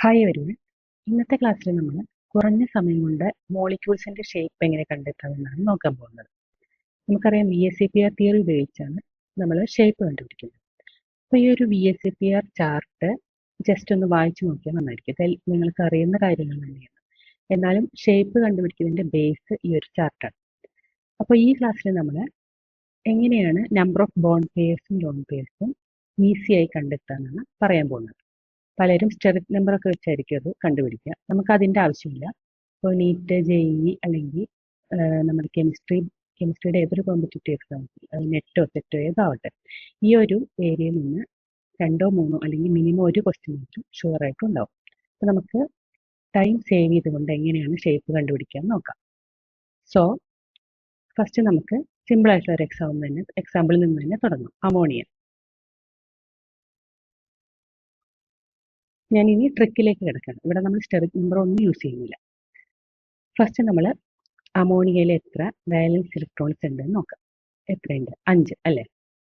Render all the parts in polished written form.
Hi everyone. ഇന്നത്തെ ക്ലാസ്സിൽ നമ്മൾ കുറഞ്ഞ സമയം കൊണ്ട് മോളിക്യൂൾസിന്റെ ഷേപ്പ് എങ്ങനെ കണ്ടെത്താമെന്നാണ് നോക്കാൻ പോകുന്നത്. നമുക്കറിയാം VSEPR തിയറി ഉപയോഗിച്ചാണ് നമ്മൾ ഷേപ്പ് കണ്ടുപിടിക്കുന്നത്. അപ്പോൾ ഈ ഒരു VSEPR ചാർട്ട് ജസ്റ്റ് ഒന്ന് വായിച്ചു നോക്കിയാൽ നന്നായിരിക്കും. ഇതിൽ നിങ്ങൾക്ക് അറിയുന്ന കാര്യങ്ങൾ തന്നെയാണ്. എന്നാലും ഷേപ്പ് കണ്ടുപിടിക്കുന്നതിന്റെ ബേസ് ഈ ഒരു ചാർട്ടാണ്. അപ്പോൾ ഈ ക്ലാസ്സിൽ നമ്മൾ എങ്ങനെയാണ് നമ്പർ ഓഫ് ബോണ്ട് പെയർസും ലോൺ പെയർസും ഈസിയായി കണ്ടെത്താമെന്നാണ് പറയാൻ പോകുന്നത്. പലരും സ്റ്റെറിക് നമ്പർ ഒക്കെ വെച്ചായിരിക്കും അത് കണ്ടുപിടിക്കുക. നമുക്ക് അതിൻ്റെ ആവശ്യമില്ല. ഇപ്പോൾ നീറ്റ് JEE അല്ലെങ്കിൽ നമ്മുടെ കെമിസ്ട്രിയുടെ ഏതൊരു കോമ്പറ്റേറ്റീവ് എക്സാംസിൽ നെറ്റോ സെറ്റോ ഏതാവട്ടെ ഈ ഒരു ഏരിയയിൽ നിന്ന് രണ്ടോ മൂന്നോ അല്ലെങ്കിൽ മിനിമം ഒരു ക്വസ്റ്റ്യൻ ആയിട്ടും ഷുവറായിട്ടും ഉണ്ടാവും. അപ്പോൾ നമുക്ക് ടൈം സേവ് ചെയ്തുകൊണ്ട് എങ്ങനെയാണ് ഷേപ്പ് കണ്ടുപിടിക്കാൻ നോക്കാം. സോ ഫസ്റ്റ് നമുക്ക് സിമ്പിൾ ആയിട്ടുള്ള ഒരു എക്സാമ്പിളിൽ നിന്ന് തന്നെ തുടങ്ങാം. അമോണിയ. ഞാൻ ഇനി ട്രിക്കിലേക്ക് കിടക്കണം. ഇവിടെ നമ്മൾ സ്റ്റെറിക് നമ്പർ ഒന്നും യൂസ് ചെയ്യുന്നില്ല. ഫസ്റ്റ് നമ്മൾ അമോണിയയിൽ എത്ര വാലൻസ് ഇലക്ട്രോൺസ് ഉണ്ടെന്ന് നോക്കാം. എത്രയുണ്ട്? 5 അല്ലേ?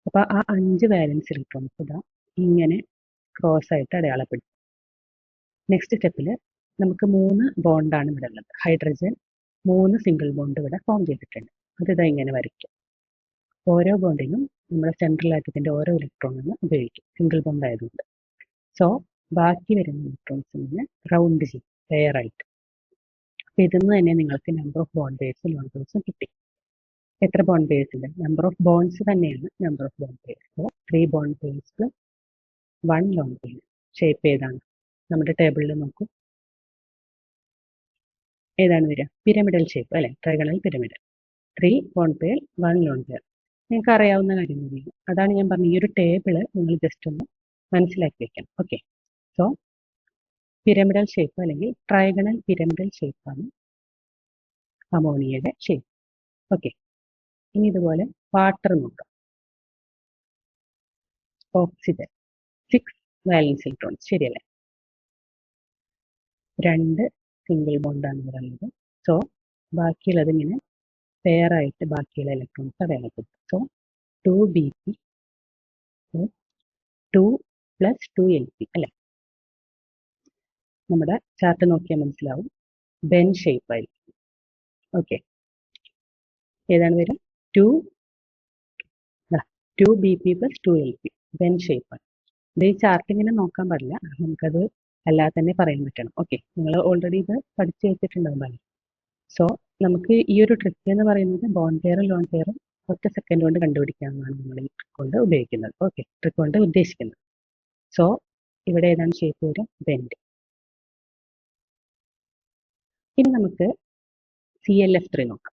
അപ്പോൾ ആ 5 വാലൻസ് ഇലക്ട്രോൺസ് ഇതാ ഇങ്ങനെ ക്രോസ് ആയിട്ട് അടയാളപ്പെടുത്തും. നെക്സ്റ്റ് സ്റ്റെപ്പിൽ നമുക്ക് 3 ബോണ്ടാണ് ഇവിടെ ഉള്ളത്. ഹൈഡ്രജൻ 3 സിംഗിൾ ബോണ്ട് ഇവിടെ ഫോം ചെയ്തിട്ടുണ്ട്. അതിതാ ഇങ്ങനെ വരയ്ക്കും. ഓരോ ബോണ്ടിനും നമ്മുടെ സെൻട്രൽ ആറ്റത്തിന്റെ ഓരോ ഇലക്ട്രോണിനും ഉപയോഗിക്കും, സിംഗിൾ ബോണ്ട് ആയതുകൊണ്ട്. സോ ബാക്കി വരുന്ന ഇലക്ട്രോൺസിന് റൗണ്ട് ചെയ്യും പെയർ ആയിട്ട്. അപ്പോൾ ഇതിന്ന് തന്നെ നിങ്ങൾക്ക് നമ്പർ ഓഫ് ബോണ്ട് പെയർസും ലോൺ പെയർസും കിട്ടി. എത്ര ബോണ്ട് പെയർസ് ഉണ്ട്? നമ്പർ ഓഫ് ബോണ്ട്സ് തന്നെയാണ് number of bond pairs. So 3 bond pairs plus 1 lone pair. Shape ഏതാണ്? നമ്മുടെ ടേബിളിൽ നോക്കൂ. ഏതാണ് വരിക? പിരമിഡൽ ഷേപ്പ് അല്ലെ? Trigonal pyramid. 3 bond pair 1 lone pair. നിങ്ങൾക്ക് അറിയാവുന്ന കാര്യം തന്നെയാണ്. അതാണ് ഞാൻ പറഞ്ഞത്, ഈ ഒരു ടേബിള് നിങ്ങൾ ജസ്റ്റ് ഒന്ന് മനസ്സിലാക്കി വെക്കണം. ഓക്കെ. സോ പിരമിഡൽ ഷേപ്പ് അല്ലെങ്കിൽ ട്രൈഗണൽ പിരമിഡൽ ഷേപ്പാണ് അമോണിയയുടെ ഷേപ്പ്. ഓക്കെ. ഇനി ഇതുപോലെ വാട്ടർ നോക്കാം. ഓക്സിജൻ 6 വാലൻസ് ഇലക്ട്രോൺസ്, ശരിയല്ലേ? 2 സിംഗിൾ ബോണ്ടാണ് പറയുന്നത്. സോ ബാക്കിയുള്ളത് ഇങ്ങനെ പെയർ ആയിട്ട് ബാക്കിയുള്ള ഇലക്ട്രോൺസ് അടയാളപ്പെടുത്തും. സോ 2BP 2 പ്ലസ് 2Lp അല്ലെ? നമ്മുടെ ചാർട്ട് നോക്കിയാൽ മനസ്സിലാവും, ബെൻ ഷേപ്പ് ആയിരിക്കും. ഓക്കെ. ഏതാണ് വരിക? 2BP പ്ലസ് 2Lp ബെൻ ഷേപ്പാണ്. ഇത് ഈ ചാർട്ട് ഇങ്ങനെ നോക്കാൻ പാടില്ല, നമുക്കത് അല്ലാതെ തന്നെ പറയാൻ പറ്റണം. ഓക്കെ. നിങ്ങൾ ഓൾറെഡി ഇത് പഠിച്ചു വെച്ചിട്ടുണ്ടാവും. സോ നമുക്ക് ഈ ഒരു ട്രിക്ക് എന്ന് പറയുന്നത് ബോണ്ട് പെയറും ലോൺ പെയറും ഒറ്റ സെക്കൻഡ് കൊണ്ട് കണ്ടുപിടിക്കാമെന്നാണ് നമ്മൾ ഈ ട്രിക്ക് കൊണ്ട് ഉപയോഗിക്കുന്നത്. ഓക്കെ, ട്രിക്ക് കൊണ്ട് ഉദ്ദേശിക്കുന്നത്. സോ ഇവിടെ ഏതാണ് ഷേപ്പ് വരിക? ബെൻഡ്. ഇനി നമുക്ക് ClF3 നോക്കാം.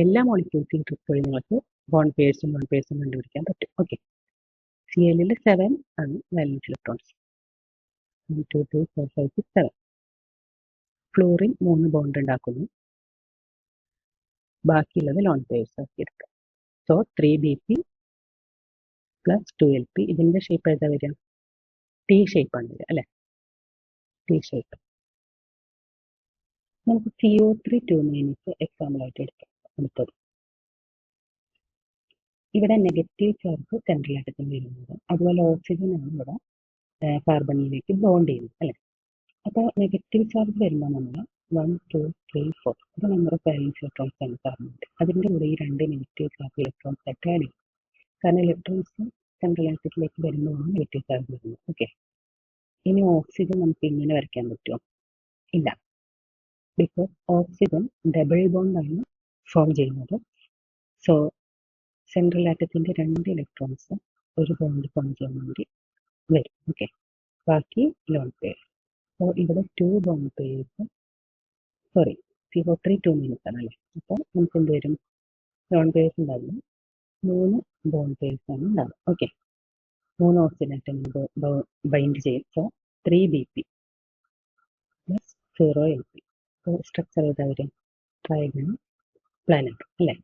എല്ലാ മോളിക്യൂൾസും ട്രിക്ക് വഴി നിങ്ങൾക്ക് ബോണ്ട് പെയർസും ലോൺ പെയർസും കണ്ടുപിടിക്കാൻ പറ്റും. ഓക്കെ. Cl 7 ആണ് വാലൻസ് ഇലക്ട്രോൺസ്. 1 2 3 4 5 6 7. ഫ്ലൂറിൻ 3 ബോണ്ട് ഉണ്ടാക്കുന്നു. ബാക്കിയുള്ളത് ലോൺ പെയർസ് ആക്കി എടുക്കാം. So 3BP plus 2Lp. ഇതിന്റെ ഷേപ്പ് ഏതാ വരിക? T ഷേപ്പാണ് വരിക അല്ലെ? T shape. നമുക്ക് CO3 2 എക്സാമ്പിൾ ആയിട്ട് എടുക്കാം. അടുത്തത് ഇവിടെ നെഗറ്റീവ് ചാർജ് സെൻട്രൽ ആറ്റത്തിൽ വരുന്നത്, അതുപോലെ ഓക്സിജൻ ആണ് ഇവിടെ കാർബണിലേക്ക് ബോണ്ട് ചെയ്യുന്നത് അല്ലെ? അപ്പോൾ നെഗറ്റീവ് ചാർജ് വരുമ്പോൾ നമ്മൾ 1 2 3 4 ഇത് നമ്പർ ഓഫ് വാലൻസ് ഇലക്ട്രോൺസ് ആണ് കാർബണിന്റെ. അതിൻ്റെ കൂടെ ഈ 2 നെഗറ്റീവ് ചാർജ് ഇലക്ട്രോൺസ് ആയിട്ട് ആഡ് ചെയ്യും. കാരണം ഇലക്ട്രോൺസ് സെൻട്രൽ ആറ്റത്തിലേക്ക് വരുമ്പോഴാണ് നെഗറ്റീവ് ചാർജ് വരുന്നത്. ഓക്കെ. ഇനി ഓക്സിജൻ നമുക്ക് ഇങ്ങനെ വരയ്ക്കാൻ പറ്റുമോ? ഇല്ല. ബിക്കോസ് ഓക്സിജൻ ഡബിൾ ബോണ്ടാണ് ഫോം ചെയ്യുന്നത്. സോ സെൻട്രൽ ആറ്റത്തിന്റെ 2 ഇലക്ട്രോൺസ് ഒരു ബോണ്ട് ഫോം ചെയ്യാൻ വേണ്ടി വരും. ഓക്കെ. ബാക്കി ലോൺ പെയർ. സോ ഇവിടെ 2 ബോണ്ട് പെയർസ്, സോറി CO3 2 ആണ് അല്ലേ? അപ്പോൾ നമുക്ക് എന്ത് വരും? ലോൺ പെയർസ് ഉണ്ടാവില്ല, 3 ബോണ്ട് പെയർസ് ആണ് ഉണ്ടാവുക. ഓക്കെ. 3 ഓക്സിജൻ ആറ്റം ബൈൻഡ് ചെയ്യും. So 3BP plus 0Lp. അപ്പോൾ സ്ട്രക്ചർ ഏതാ വരും? ട്രൈഗണൽ പ്ലാനറ്റ് അല്ലേ?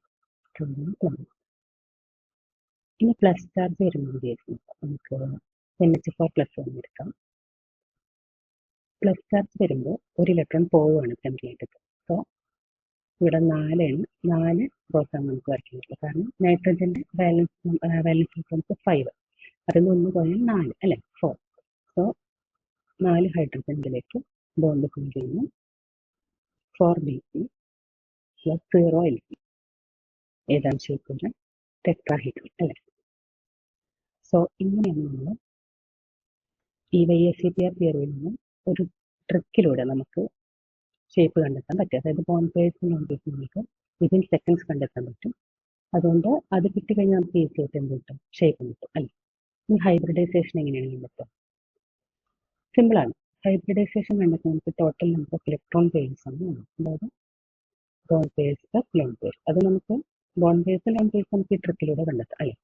Trigonal planet. ഇനി പ്ലസ് ചാർജ് വരുമ്പോൾ നമുക്ക് NH4 പ്ലസ് എടുക്കാം. പ്ലസ് ചാർജ് വരുമ്പോൾ ഒരു ഇലക്ട്രോൺ പോവുകയാണ് സെൻട്രൽ ആറ്റത്തിൽ. സോ ഇവിടെ 4 ക്രോസ് ആണ് നമുക്ക് വരയ്ക്കാൻ പറ്റില്ല. കാരണം നൈട്രജന്റെ വാലൻസ് ഇലക്ട്രോൺസ് 5, അതിൽ 1 പോയാൽ 4 അല്ലെ? 4. സോ 4 ഹൈഡ്രജൻ ഇതിലേക്ക് ബോണ്ട് ഫോം ചെയ്യുന്നു. 4BP + 0LP ഏതാണ് ഷേപ്പ് വരാൻ? ടെട്രാഹീഡ്രൽ അല്ലേ? സോ ഇങ്ങനെയാണ് നമ്മൾ ഈ YACTR തിയറിയിൽ നിന്നും ഒരു ട്രിക്കിലൂടെ നമുക്ക് ഷേപ്പ് കണ്ടെത്താൻ പറ്റും. അതായത് ബോണ്ട് പെയർസും നോൺ പെയർസും നമുക്ക് വിതിൻ സെക്കൻഡ്സ് കണ്ടെത്താൻ പറ്റും. അതുകൊണ്ട് അത് കിട്ടിക്കഴിഞ്ഞാൽ നമുക്ക് ഈസി ആയിട്ട് എന്ത് കിട്ടും? ഷേപ്പ് കിട്ടും അല്ലേ? ഈ ഹൈബ്രിഡൈസേഷൻ എങ്ങനെയാണ് കണ്ടെത്തുക? സിമ്പിളാണ്. ഹൈബ്രിഡൈസേഷൻ കണ്ടെത്താൻ നമുക്ക് total number of electron pairs ആണ് വേണം. അതായത് bond pairs plus lone pair. അത് നമുക്ക് ബോണ്ട് പെയർസ് ലോൺ പെയർസ് നമുക്ക് ഈ ട്രിക്കിലൂടെ കണ്ടെത്താം അല്ലേ?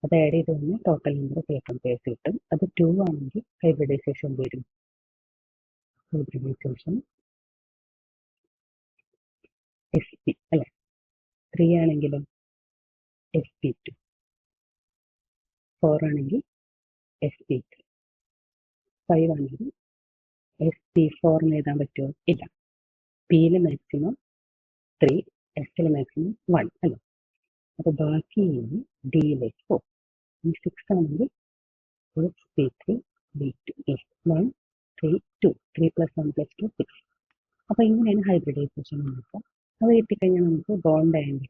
അത് ആഡ് ചെയ്ത് കഴിഞ്ഞാൽ total number of electron pairs കിട്ടും. അത് 2 ആണെങ്കിൽ ഹൈബ്രിഡൈസേഷൻ വരും. ഹൈബ്രിഡൈസേഷൻ SP അല്ലേ? 3 ആണെങ്കിലും SP2, 4 ആണെങ്കിൽ SP3, 5 ആണെങ്കിൽ SP4 എന്ന് എഴുതാൻ പറ്റുമോ? ഇല്ല. പിയിൽ മാക്സിമം 3, എസിൽ മാക്സിമം 1 അല്ലേ? അപ്പോൾ ബാക്കി ഡിയിലേക്ക് പോകും. 6 ആണെങ്കിൽ SP3, B2, 1, 3, 2, 3 + 1 + 2, 6. അപ്പോൾ ഇങ്ങനെയാണ് ഹൈബ്രിഡൈസേഷൻ നമുക്ക്. അത് കിട്ടിക്കഴിഞ്ഞാൽ നമുക്ക് ബോണ്ട് ആംഗിൾ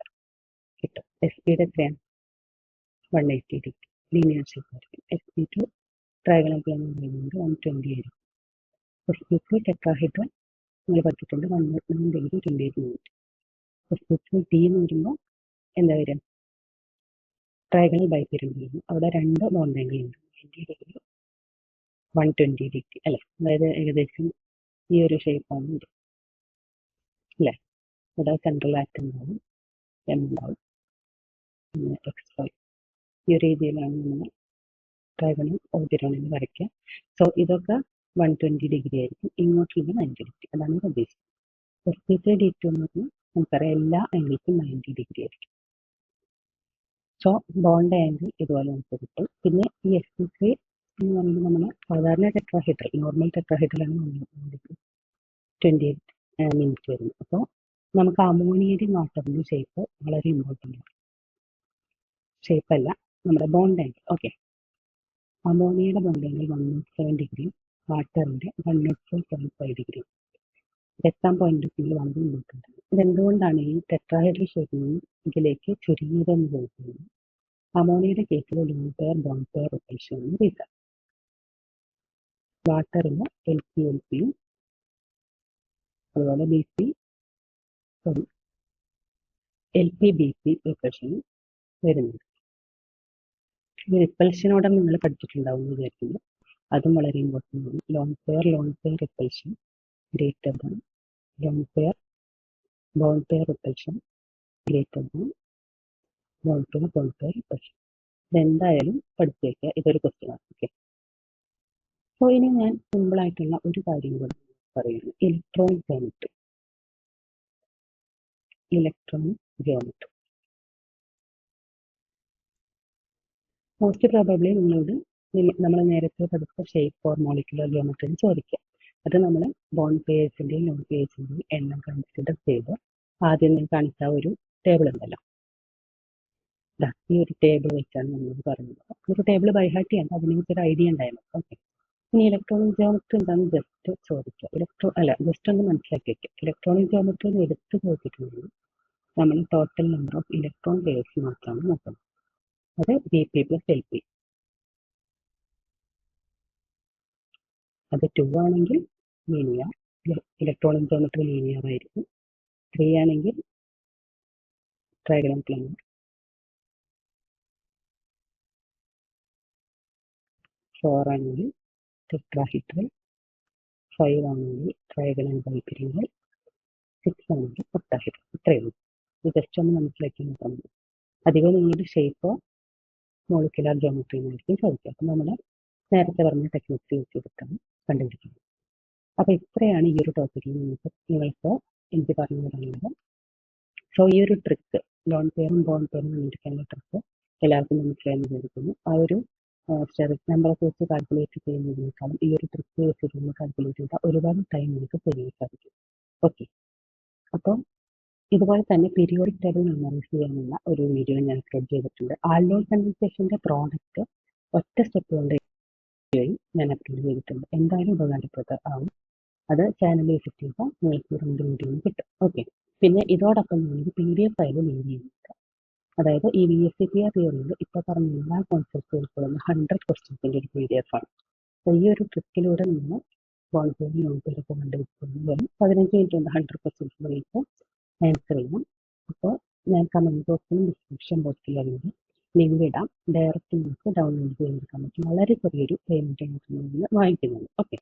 കിട്ടും. SPയുടെ എത്രയാണ്? 180 ഡിഗ്രി ലീനിയർ ഷേപ്പ് ആയിരിക്കും. SP2 ട്രയാഗണൽ പ്ലെയിൻ എന്ന് പറയുന്നത് 120 ആയിരിക്കും. SP3 ടെട്രാഹീഡ്രൽ നമ്മൾ പഠിച്ചിട്ടുണ്ട് 109 ഡിഗ്രി 28 മിനിറ്റ്. SP3D എന്ന് വരുമ്പോൾ എന്താ വരിക? ട്രയാഗണൽ ബൈപിരമിഡ്. അവിടെ 2 ബോണ്ട് ആംഗിൾ ഉണ്ട്. 90 ഡിഗ്രി 120 ഡിഗ്രി അല്ലേ? അതായത് ഏകദേശം ഈ ഒരു ഷേപ്പാണ് ഇത് അല്ലേ? ഇവിടെ സെൻട്രൽ ആറ്റം ഉണ്ടാവും, M ഉണ്ടാവും, പിന്നെ XY. ഈ ഒരു രീതിയിലാണ് നമ്മൾ ട്രയാഗണൽ ബൈപിരമിഡ് വരയ്ക്കുക. സോ ഇതൊക്കെ 120 ഡിഗ്രി ആയിരിക്കും. ഇങ്ങോട്ടുള്ള 90 ഡിഗ്രി. അതാണ് ഉദ്ദേശിച്ചത്. SP3D2 എന്ന് പറഞ്ഞാൽ നമുക്കറിയാം എല്ലാ ആംഗിൾക്കും 90 ഡിഗ്രി ആയിരിക്കും. സോ ബോണ്ട് ആംഗിൾ ഇതുപോലെ നമുക്ക് കിട്ടും. പിന്നെ ഈ SP3 എന്ന് പറയുമ്പോൾ നമ്മൾ സാധാരണ ടെട്രാഹീഡ്രൽ, നോർമൽ ടെട്രാഹീഡ്രലാണ് 28 മിനിറ്റ് വരുന്നത്. അപ്പോൾ നമുക്ക് അമോണിയയുടെയും വാട്ടറിൻ്റെയും ഷേപ്പ് വളരെ ഇമ്പോർട്ടൻ്റ് ആണ്. ഷേപ്പല്ല, നമ്മുടെ ബോണ്ട് ആംഗിൾ. ഓക്കെ, അമോണിയയുടെ ബോണ്ട് ആംഗിൾ 107 ഡിഗ്രി, വാട്ടറിൻ്റെ 104.5 degree. Exam point of view വളരെ ഇമ്പോർട്ടൻ്റ് ആണ്. ഇതെന്തുകൊണ്ടാണ് ഈ ടെട്രാഹൈഡ്രൽ ഷേപ്പിൽ നിന്ന് ഇതിലേക്ക് ചുരുങ്ങിയതെന്ന് ചോദിക്കുന്നത്? അമോണിയയുടെ കേസിൽ lone pair bond pair rotation എന്ന് റീസൺ. വാട്ടറിൽ LP-LPയും അതുപോലെ LP-BP റിപ്പൽഷനും വരുന്നുണ്ട്. ഈ റിപ്പൽഷനോടെ നിങ്ങൾ പഠിച്ചിട്ടുണ്ടാവും എന്ന് വിചാരിക്കുന്നു. അതും വളരെ ഇമ്പോർട്ടൻ്റ് ആണ്. Lone pair repulsion greater than lone pair bond pair repulsion greater than bond pair repulsion. ഇതെന്തായാലും പഠിച്ചേക്കുക. ഇതൊരു ക്വസ്റ്റ്യൻ ആണ്. ഓക്കെ, സോ ഇനി ഞാൻ സിമ്പിളായിട്ടുള്ള ഒരു കാര്യം കൂടി പറയുന്നു. Electronic geometry. മോസ്റ്റ് പ്രോബബ്ലി നിങ്ങളോട് നമ്മൾ നേരത്തെ പഠിച്ച ഷേപ്പ് ഫോർ മോളിക്കുലർ ജോമെട്രി ചോദിക്കാം. അത് നമ്മൾ ബോണ്ട് പെയർസിൻ്റെയും ലോൺ പെയർസിൻ്റെയും എണ്ണം കൺസിഡർ ചെയ്ത് ആദ്യം ഞാൻ കാണിച്ച ഒരു ടേബിൾ ഉണ്ടല്ലോ, ഈ ഒരു ടേബിൾ വെച്ചാണ് നമ്മളോട് പറയുന്നത്. നമുക്ക് ടേബിൾ ബൈഹാർട്ട് ചെയ്യണ്ട, അതിനെക്കുറിച്ചൊരു ഐഡിയ ഉണ്ടായിരുന്നു. ഓക്കെ, ഇനി ഇലക്ട്രോണിക് ജോമെട്രി എന്താണെന്ന് ജസ്റ്റ് ചോദിക്കുക. ജസ്റ്റ് ഒന്ന് മനസ്സിലാക്കി വയ്ക്കുക. ഇലക്ട്രോണിക് ജോമെട്രി എടുത്ത് ചോദിച്ചിട്ടുണ്ടെങ്കിൽ നമ്മൾ total number of electron pairs മാത്രമാണ് നോക്കുന്നത്. അത് BP + LP. അത് 2 ആണെങ്കിൽ ലീനിയർ, ഇലക്ട്രോണിക് ജോമെട്രി ലീനിയർ ആയിരിക്കും. 3 ആണെങ്കിൽ ട്രയാഗണൽ പ്ലെയിൻ, 4 ആണെങ്കിൽ ടെട്രാഹീഡ്രൽ, 5 ആണെങ്കിൽ ട്രയാഗണൽ ബൈപിരമിഡ്, 6 ആണെങ്കിൽ ഒക്ടാഹീഡ്രൽ. ഇത്രയേ ഉള്ളൂ. ഇത് ജസ്റ്റ് ഒന്ന് മനസ്സിലാക്കി നോക്കാൻ മതി. അധികം നിങ്ങളുടെ ഷേപ്പോ മോളിക്കുലർ ജോമെട്രി എന്നായിരിക്കും ചോദിക്കുക. അപ്പം നമ്മൾ നേരത്തെ പറഞ്ഞ ടെക്നിക്സ് യൂസ് ചെയ്തിട്ടാണ് കണ്ടുപിടിക്കുന്നത്. അപ്പോൾ ഇത്രയാണ് ഈ ഒരു ടോപ്പിക്കിൽ നിങ്ങൾക്ക് എനിക്ക് പറഞ്ഞു തരാനുള്ളത്. സോ ഈ ഒരു ട്രിക്ക്, ലോൺ പെയറും ബോണ്ട് പെയറും കണ്ടുപിടിക്കാനുള്ള ട്രിക്ക് എല്ലാവർക്കും മനസ്സിലായെന്ന് വിചാരിക്കുന്നു. ആ ഒരു സ്റ്റെറിക് നമ്പറെ കുറിച്ച് കാൽക്കുലേറ്റ് ചെയ്യുന്നതിനേക്കാളും ഈ ഒരു ട്രിക്ക് യൂസ് ചെയ്ത് കാൽക്കുലേറ്റ് ചെയ്താൽ ഒരുപാട് ടൈം നമുക്ക് ചെയ്യാൻ സാധിക്കും. ഓക്കെ, അപ്പോൾ ഇതുപോലെ തന്നെ പീരിയോഡിക് ടേബിൾ മെമ്മറൈസ് ചെയ്യാനുള്ള ഒരു വീഡിയോ ഞാൻ അപ്ലോഡ് ചെയ്തിട്ടുണ്ട്. ആൾഡോൾ കണ്ടൻസേഷൻ്റെ പ്രോഡക്റ്റ് ഒറ്റ സ്റ്റെപ്പ് കൊണ്ട് വീഡിയോയും ഞാൻ അപ്ലോഡ് ചെയ്തിട്ടുണ്ട്. എന്തായാലും ഉപകാരപ്രദമാവും. അത് ചാനൽ വിസിറ്റ് ചെയ്താൽ നിങ്ങൾക്ക് 2 വീഡിയോയും കിട്ടും. ഓക്കെ. പിന്നെ ഇതോടൊപ്പം ഞാനൊരു PDF ഫയൽ ലിങ്ക് ചെയ്യുന്നുണ്ട്. അതായത് ഈ VSCPR തിയറിയിൽ ഇപ്പോൾ പറഞ്ഞ എല്ലാ കോൺസെപ്റ്റും ഉൾക്കൊള്ളുന്ന 100 ക്വസ്റ്റ്യൻസിൻ്റെ ഒരു PDF ആണ്. അപ്പോൾ ഈ ഒരു ട്രിക്കിലൂടെ നിങ്ങൾ ബോൺഫോർഡ് ലോങ് പേരൊക്കെ കണ്ടുപിടിക്കുന്നത് 15 മിനിറ്റ് കൊണ്ട് 100 ക്വസ്റ്റ്യൻസ് നിങ്ങൾക്ക് ആൻസർ ചെയ്യാം. അപ്പോൾ ഞാൻ കമൻറ്റ് ബോക്സിലും ഡിസ്ക്രിപ്ഷൻ ബോക്സിലും അതിൻ്റെ ലിങ്ക് ഇടാം. ഡയറക്റ്റ് നിങ്ങൾക്ക് ഡൗൺലോഡ് ചെയ്തെടുക്കാൻ പറ്റും. വളരെ ചെറിയൊരു പേയ്മെൻറ്റ് നിങ്ങൾ വാങ്ങിക്കുന്നുണ്ട്. ഓക്കെ.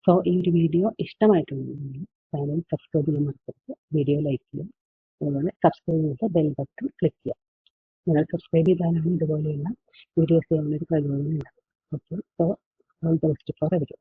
സോ ഈ ഒരു വീഡിയോ ഇഷ്ടമായിട്ടുണ്ടെങ്കിൽ ചാനൽ സബ്സ്ക്രൈബ് ചെയ്യാൻ മറക്കരുത്. വീഡിയോ ലൈക്ക് ചെയ്യുക. അതുപോലെ സബ്സ്ക്രൈബ് ചെയ്ത് ബെൽ ബട്ടൺ ക്ലിക്ക് ചെയ്യുക. നിങ്ങൾ സബ്സ്ക്രൈബ് ചെയ്താലാണ് ഇതുപോലെയുള്ള വീഡിയോസ് ചെയ്യാനൊരു പ്രചോദനം ഉണ്ടാകും. Okay. So all the best for every.